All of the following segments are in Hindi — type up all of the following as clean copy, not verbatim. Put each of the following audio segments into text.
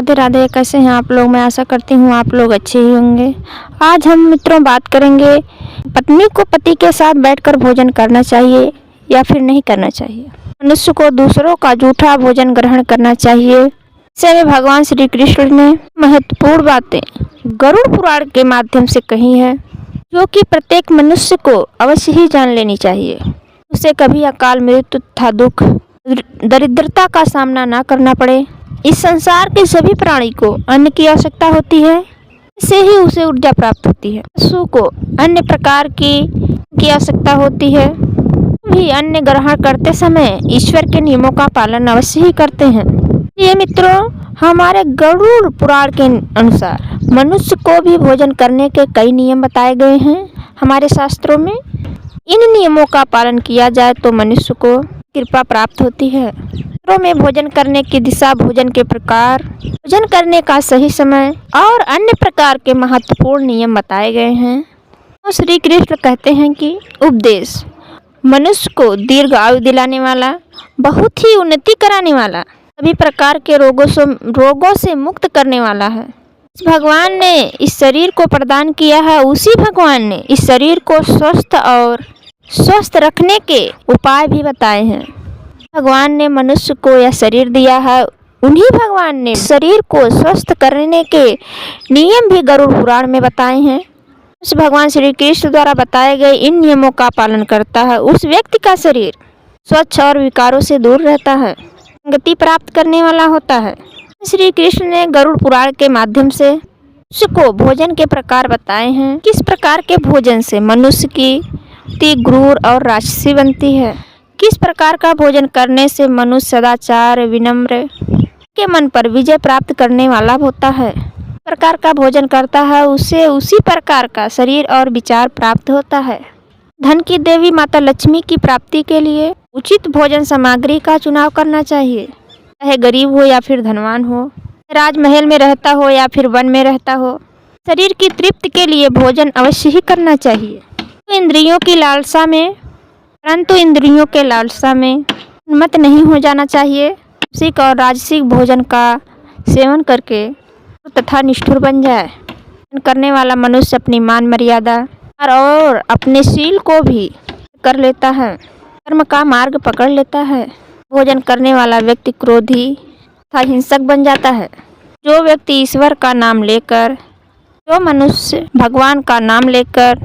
राधे राधे। कैसे हैं आप लोग? मैं आशा करती हूँ आप लोग अच्छे ही होंगे। आज हम मित्रों बात करेंगे, पत्नी को पति के साथ बैठकर भोजन करना चाहिए या फिर नहीं करना चाहिए। मनुष्य को दूसरों का जूठा भोजन ग्रहण करना चाहिए। ऐसे में भगवान श्री कृष्ण ने महत्वपूर्ण बातें गरुड़ पुराण के माध्यम से कही है, जो कि प्रत्येक मनुष्य को अवश्य ही जान लेनी चाहिए। उसे कभी अकाल मृत्यु तथा दुख दरिद्रता का सामना न करना पड़े। इस संसार के सभी प्राणी को अन्न की आवश्यकता होती है, इससे ही उसे ऊर्जा प्राप्त होती है। पशु को अन्य प्रकार की आवश्यकता होती है। भी अन्न ग्रहण करते समय ईश्वर के नियमों का पालन अवश्य ही करते हैं। ये मित्रों, हमारे गरुड़ पुराण के अनुसार मनुष्य को भी भोजन करने के कई नियम बताए गए हैं हमारे शास्त्रों में। इन नियमों का पालन किया जाए तो मनुष्य को कृपा प्राप्त होती है। शास्त्रों में भोजन करने की दिशा, भोजन के प्रकार, भोजन करने का सही समय और अन्य प्रकार के महत्वपूर्ण नियम बताए गए हैं। तो श्री कृष्ण कहते हैं कि उपदेश मनुष्य को दीर्घ आयु दिलाने वाला, बहुत ही उन्नति कराने वाला, सभी प्रकार के रोगों से मुक्त करने वाला है। इस भगवान ने इस शरीर को प्रदान किया है, उसी भगवान ने इस शरीर को स्वस्थ रखने के उपाय भी बताए हैं। भगवान ने मनुष्य को यह शरीर दिया है, उन्हीं भगवान ने शरीर को स्वस्थ करने के नियम भी गरुड़ पुराण में बताए हैं। उस भगवान श्री कृष्ण द्वारा बताए गए इन नियमों का पालन करता है, उस व्यक्ति का शरीर स्वच्छ और विकारों से दूर रहता है, गति प्राप्त करने वाला होता है। श्री कृष्ण ने गरुड़ पुराण के माध्यम से मनुष्य को भोजन के प्रकार बताए हैं। किस प्रकार के भोजन से मनुष्य की क्रूर और राक्षसी बनती है, किस प्रकार का भोजन करने से मनुष्य सदाचार विनम्र के मन पर विजय प्राप्त करने वाला होता है। प्रकार का भोजन करता है उसे उसी प्रकार का शरीर और विचार प्राप्त होता है। धन की देवी माता लक्ष्मी की प्राप्ति के लिए उचित भोजन सामग्री का चुनाव करना चाहिए, चाहे गरीब हो या फिर धनवान हो, राजमहल में रहता हो या फिर वन में रहता हो। शरीर की तृप्ति के लिए भोजन अवश्य ही करना चाहिए। परंतु इंद्रियों के लालसा में मत नहीं हो जाना चाहिए। सात्विक और राजसिक भोजन का सेवन करके तथा निष्ठुर बन जाए। करने वाला मनुष्य अपनी मान मर्यादा और अपने शील को भी कर लेता है, कर्म का मार्ग पकड़ लेता है। भोजन करने वाला व्यक्ति क्रोधी तथा हिंसक बन जाता है। जो व्यक्ति ईश्वर का नाम लेकर, जो मनुष्य भगवान का नाम लेकर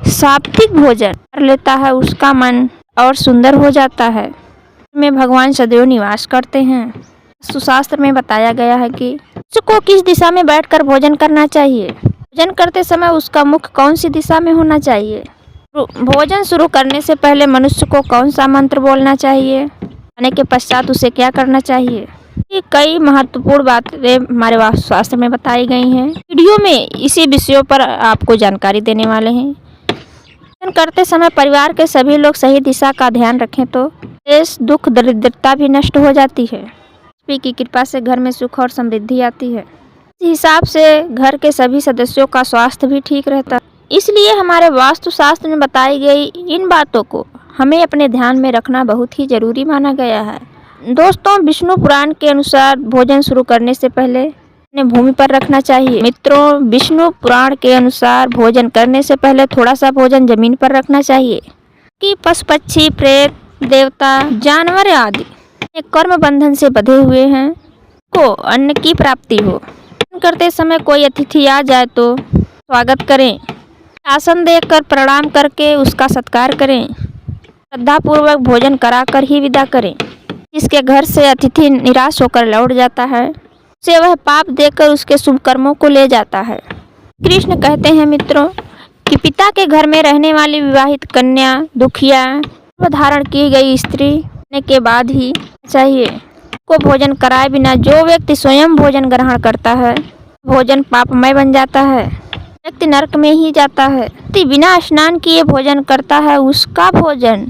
सात्विक भोजन कर लेता है, उसका मन और सुंदर हो जाता है। में भगवान सदैव निवास करते हैं। सुशास्त्र में बताया गया है कि मनुष्य को किस दिशा में बैठकर भोजन करना चाहिए। भोजन करते समय उसका मुख कौन सी दिशा में होना चाहिए। भोजन शुरू करने से पहले मनुष्य को कौन सा मंत्र बोलना चाहिए, खाने के पश्चात उसे क्या करना चाहिए। कई महत्वपूर्ण बातें हमारे शास्त्र में बताई गई हैं। वीडियो में इसी विषयों पर आपको जानकारी देने वाले हैं। भोजन करते समय परिवार के सभी लोग सही दिशा का ध्यान रखें तो देश दुख दरिद्रता भी नष्ट हो जाती है। लक्ष्मी की कृपा से घर में सुख और समृद्धि आती है। इस हिसाब से घर के सभी सदस्यों का स्वास्थ्य भी ठीक रहता है। इसलिए हमारे वास्तुशास्त्र में बताई गई इन बातों को हमें अपने ध्यान में रखना बहुत ही जरूरी माना गया है। दोस्तों, विष्णु पुराण के अनुसार भोजन शुरू करने से पहले अपने भूमि पर रखना चाहिए। मित्रों, विष्णु पुराण के अनुसार भोजन करने से पहले थोड़ा सा भोजन जमीन पर रखना चाहिए कि पशु पक्षी प्रेत देवता जानवर आदि कर्म बंधन से बंधे हुए हैं को अन्न की प्राप्ति हो। भोजन करते समय कोई अतिथि आ जाए तो स्वागत करें, आसन देकर प्रणाम करके उसका सत्कार करें, श्रद्धापूर्वक भोजन कराकर ही विदा करें। जिसके घर से अतिथि निराश होकर लौट जाता है, उसे वह पाप देकर उसके शुभ कर्मों को ले जाता है। कृष्ण कहते हैं मित्रों कि पिता के घर में रहने वाली विवाहित कन्या, दुखिया, धारण की गई स्त्री ने के बाद ही चाहिए को भोजन कराए बिना जो व्यक्ति स्वयं भोजन ग्रहण करता है, भोजन पापमय बन जाता है, व्यक्ति नरक में ही जाता है। व्यक्ति बिना स्नान किए भोजन करता है, उसका भोजन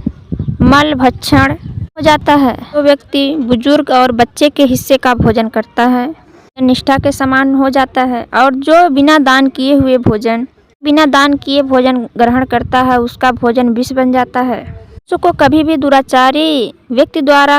मल भक्षण हो जाता है। जो व्यक्ति बुजुर्ग और बच्चे के हिस्से का भोजन करता है, निष्ठा के समान हो जाता है। और जो बिना दान किए भोजन ग्रहण करता है, उसका भोजन विष बन जाता है। उसको कभी भी दुराचारी व्यक्ति द्वारा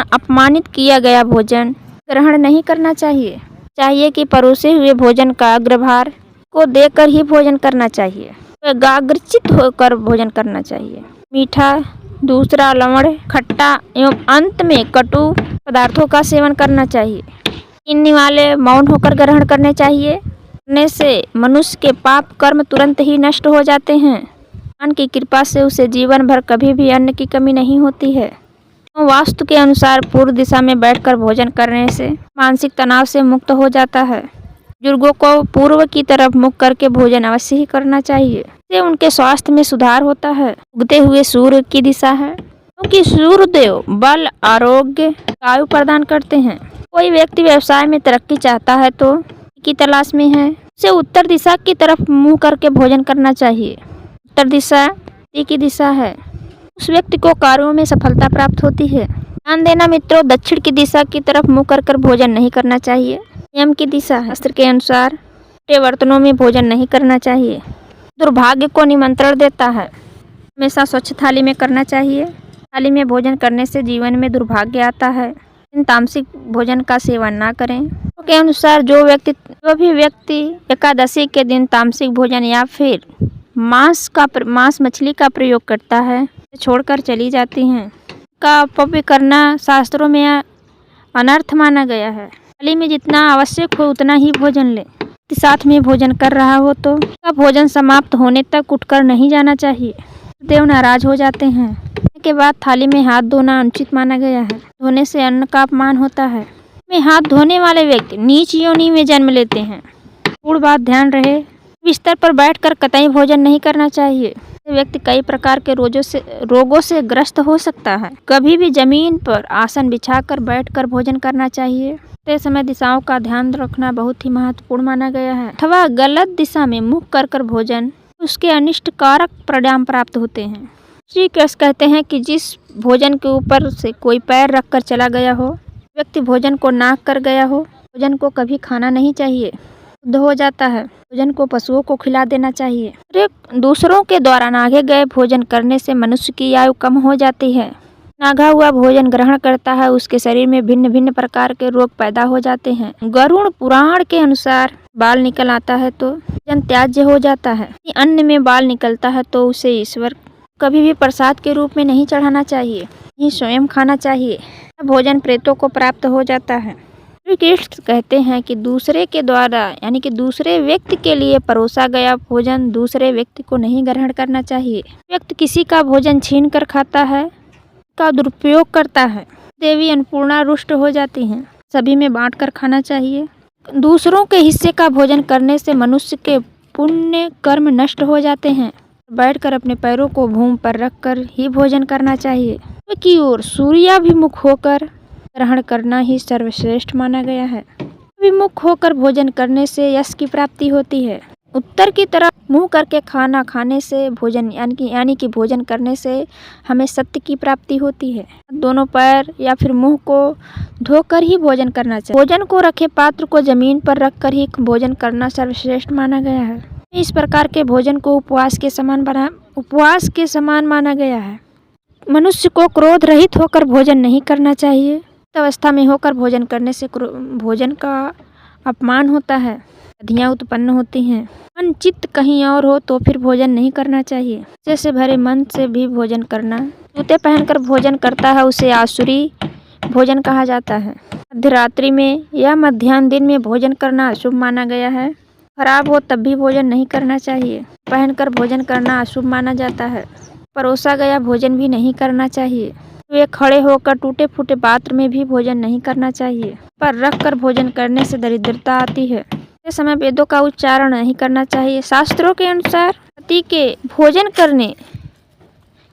अपमानित किया गया भोजन ग्रहण नहीं करना चाहिए। चाहिए कि परोसे हुए भोजन का अग्रभार को देकर ही भोजन करना चाहिए। एकाग्रचित होकर भोजन करना चाहिए। मीठा, दूसरा लवण, खट्टा एवं अंत में कटु पदार्थों का सेवन करना चाहिए। चीनी वाले मौन होकर ग्रहण करने चाहिए। करने से मनुष्य के पाप कर्म तुरंत ही नष्ट हो जाते हैं। भगवान की कृपा से उसे जीवन भर कभी भी अन्न की कमी नहीं होती है। वास्तु के अनुसार पूर्व दिशा में बैठकर भोजन करने से मानसिक तनाव से मुक्त हो जाता है। बुजुर्गों को पूर्व की तरफ मुख करके भोजन अवश्य ही करना चाहिए। इससे उनके स्वास्थ्य में सुधार होता है। उगते हुए सूर्य की दिशा है, क्योंकि सूर्य देव बल, आरोग्य, आयु प्रदान करते हैं। कोई व्यक्ति व्यवसाय में तरक्की चाहता है तो की तलाश में है, उसे उत्तर दिशा की तरफ मुंह करके भोजन करना चाहिए। उत्तर दिशा की दिशा है, उस व्यक्ति को कार्यों में सफलता प्राप्त होती है। ध्यान देना मित्रों, दक्षिण की दिशा की तरफ मुंह कर भोजन नहीं करना चाहिए। यम की दिशा है, शास्त्र के अनुसार छोटे बर्तनों में भोजन नहीं करना चाहिए। दुर्भाग्य को निमंत्रण देता है। हमेशा स्वच्छ थाली में करना चाहिए। थाली में भोजन करने से जीवन में दुर्भाग्य आता है। इन तामसिक भोजन का सेवन ना करें। के अनुसार जो भी व्यक्ति एकादशी के दिन तामसिक भोजन या फिर मांस मछली का प्रयोग करता है, छोड़कर चली जाती हैं। का अपव्यय करना शास्त्रों में अनर्थ माना गया है। थाली में जितना आवश्यक हो उतना ही भोजन ले। साथ में भोजन कर रहा हो तो भोजन समाप्त होने तक उठकर नहीं जाना चाहिए। देव नाराज हो जाते हैं। के बाद थाली में हाथ धोना अनुचित माना गया है। धोने से अन्न का अपमान होता है। में हाथ धोने वाले व्यक्ति नीच योनि में जन्म लेते हैं। पूर्ण बात ध्यान रहे, बिस्तर पर बैठकर कतई भोजन नहीं करना चाहिए। व्यक्ति कई प्रकार के रोगों से ग्रस्त हो सकता है। कभी भी जमीन पर आसन बिछाकर बैठकर भोजन करना चाहिए। ते समय दिशाओं का ध्यान रखना बहुत ही महत्वपूर्ण माना गया है। अथवा गलत दिशा में मुख कर भोजन उसके अनिष्ट कारक परिणाम प्राप्त होते हैं। श्री कृष्ण कहते हैं कि जिस भोजन के ऊपर से कोई पैर रखकर चला गया हो, व्यक्ति भोजन को नाक कर गया हो, भोजन को कभी खाना नहीं चाहिए, शुद्ध हो जाता है। भोजन को पशुओं को खिला देना चाहिए। दूसरों के द्वारा नागे गए भोजन करने से मनुष्य की आयु कम हो जाती है। नागा हुआ भोजन ग्रहण करता है, उसके शरीर में भिन्न भिन्न प्रकार के रोग पैदा हो जाते हैं। गरुड़ पुराण के अनुसार बाल निकल आता है तो भोजन त्याज्य हो जाता है। अन्न में बाल निकलता है तो उसे ईश्वर कभी भी प्रसाद के रूप में नहीं चढ़ाना चाहिए, ही स्वयं खाना चाहिए। भोजन प्रेतों को प्राप्त हो जाता है। श्री कृष्ण कहते हैं कि दूसरे के द्वारा यानी कि दूसरे व्यक्ति के लिए परोसा गया भोजन दूसरे व्यक्ति को नहीं ग्रहण करना चाहिए। व्यक्ति किसी का भोजन छीन कर खाता है, का दुरुपयोग करता है, देवी अन्नपूर्णा रुष्ट हो जाती हैं। सभी में बांट कर खाना चाहिए। दूसरों के हिस्से का भोजन करने से मनुष्य के पुण्य कर्म नष्ट हो जाते हैं। बैठकर अपने पैरों को भूमि पर रखकर ही भोजन करना चाहिए। की ओर सूर्याभिमुख होकर ग्रहण करना ही सर्वश्रेष्ठ माना गया है। विमुख होकर भोजन करने से यश की प्राप्ति होती है। उत्तर की तरफ मुंह करके खाना खाने से भोजन यानी कि भोजन करने से हमें सत्य की प्राप्ति होती है। दोनों पैर या फिर मुंह को धोकर ही भोजन करना चाहिए। भोजन को रखे पात्र को जमीन पर रखकर ही भोजन करना सर्वश्रेष्ठ माना गया है। इस प्रकार के भोजन को उपवास के समान माना गया है। मनुष्य को क्रोध रहित होकर भोजन नहीं करना चाहिए। अवस्था में होकर भोजन करने से भोजन का अपमान होता है, व्याधियाँ उत्पन्न होती हैं। मन चित्त कहीं और हो तो फिर भोजन नहीं करना चाहिए। जैसे भरे मन से भी भोजन करना, जूते पहनकर भोजन करता है उसे आसुरी भोजन कहा जाता है। मध्यरात्रि में या मध्याह्न दिन में भोजन करना अशुभ माना गया है। खराब हो तब भी भोजन नहीं करना चाहिए। पहनकर भोजन करना अशुभ माना जाता है। परोसा गया भोजन भी नहीं करना चाहिए। वे खड़े होकर टूटे फूटे पात्र में भी भोजन नहीं करना चाहिए। पर रखकर भोजन करने से दरिद्रता आती है। इस समय वेदों का उच्चारण नहीं करना चाहिए। शास्त्रों के अनुसार पति के भोजन करने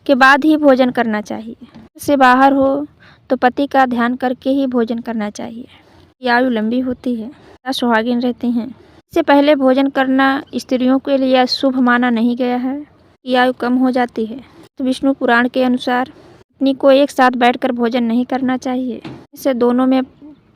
के बाद ही भोजन करना चाहिए। से बाहर हो तो पति का ध्यान करके ही भोजन करना चाहिए। आयु लंबी होती है, सुहागिन रहती हैं। इससे पहले भोजन करना स्त्रियों के लिए शुभ माना नहीं गया है। आयु कम हो जाती है। तो विष्णु पुराण के अनुसार पत्नी को एक साथ बैठकर भोजन नहीं करना चाहिए। इससे दोनों में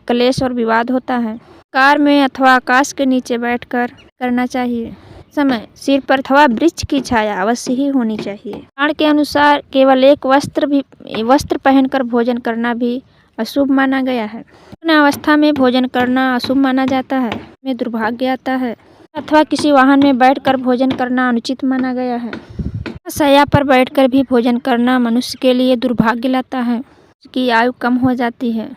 क्लेश और विवाद होता है। कार में अथवा आकाश के नीचे बैठकर करना चाहिए। समय सिर पर अथवा वृक्ष की छाया अवश्य ही होनी चाहिए। पुराण के अनुसार केवल एक वस्त्र पहनकर भोजन करना भी अशुभ माना गया है। पूर्ण अवस्था में भोजन करना अशुभ माना जाता है, में दुर्भाग्य आता है, अथवा किसी वाहन में बैठकर भोजन करना अनुचित माना गया है। शैया पर बैठकर भी भोजन करना मनुष्य के लिए दुर्भाग्य लाता है, उसकी आयु कम हो जाती है।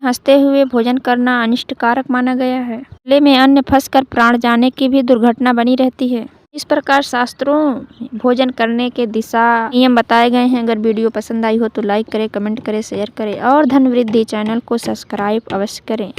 हंसते हुए भोजन करना अनिष्टकारक माना गया है। गले में अन्न फंसकर प्राण जाने की भी दुर्घटना बनी रहती है। इस प्रकार शास्त्रों भोजन करने के दिशा नियम बताए गए हैं। अगर वीडियो पसंद आई हो तो लाइक करें, कमेंट करें, शेयर करें और धन वृद्धि चैनल को सब्सक्राइब अवश्य करें।